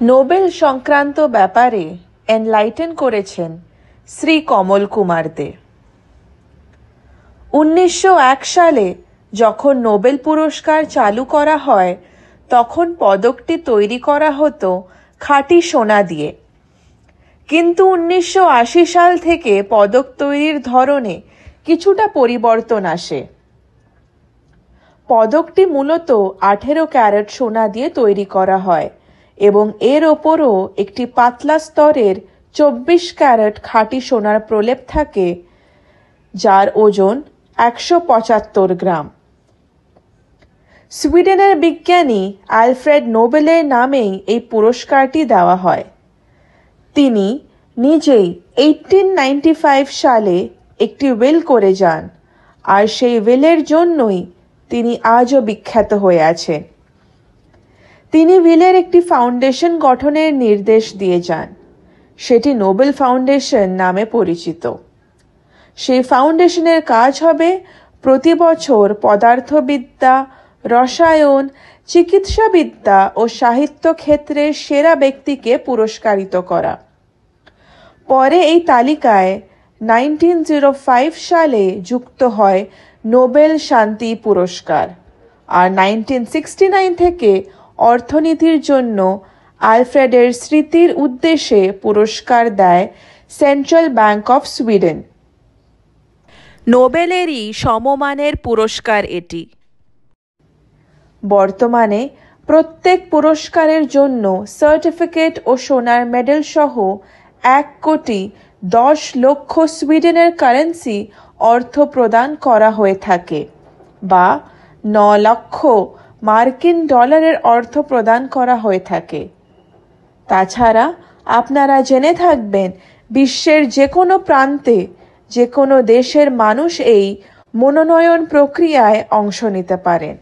Nobel সংক্রান্ত ব্যাপারে enlighten করেছেন শ্রী কমল কুমার দে। 1901 সালে যখন নোবেল পুরস্কার চালু করা হয় তখন পদকটি তৈরি করা হতো খাঁটি সোনা দিয়ে, কিন্তু 1980 সাল থেকে পদক তৈরির ধরনে কিছুটা পরিবর্তন আসে। পদকটি মূলত 18 ক্যারেট সোনা দিয়ে তৈরি করা হয় এবং এর ওপরও একটি পাতলা স্তরের 24 ক্যারেট খাঁটি সোনার প্রলেপ থাকে, যার ওজন 175 গ্রাম। সুইডেনের বিজ্ঞানী আলফ্রেড নোবেলের নামেই এই পুরস্কারটি দেওয়া হয়। তিনি নিজেই 1895 সালে একটি উইল করে যান, আর সেই উইলের জন্যই তিনি আজও বিখ্যাত হয়ে আছেন। তিনি উইলের একটি ফাউন্ডেশন গঠনের নির্দেশ দিয়ে যান, সেটি নোবেল ফাউন্ডেশন নামে পরিচিত। সেই ফাউন্ডেশনের কাজ হবে প্রতি বছর পদার্থবিদ্যা, রসায়ন, চিকিৎসাবিদ্যা ও সাহিত্য ক্ষেত্রে সেরা ব্যক্তিকে পুরস্কারিত করা। পরে এই তালিকায় 1905 সালে যুক্ত হয় নোবেল শান্তি পুরস্কার, আর 1969 থেকে অর্থনীতির জন্য আলফ্রেডের স্মৃতির উদ্দেশ্যে পুরস্কার দেয় সেন্ট্রাল ব্যাংক অফ সুইডেন। নোবেলেরই সমমানের পুরস্কার এটি। বর্তমানে প্রত্যেক পুরস্কারের জন্য সার্টিফিকেট ও সোনার মেডেল সহ 1,10,00,000 সুইডেনের কারেন্সি অর্থ প্রদান করা হয়ে থাকে, বা 9 লক্ষ মার্কিন ডলারের অর্থ প্রদান করা হয়ে থাকে। তাছাড়া আপনারা জেনে থাকবেন, বিশ্বের যে কোনো প্রান্তে যে কোনো দেশের মানুষ এই মনোনয়ন প্রক্রিয়ায় অংশ নিতে পারেন।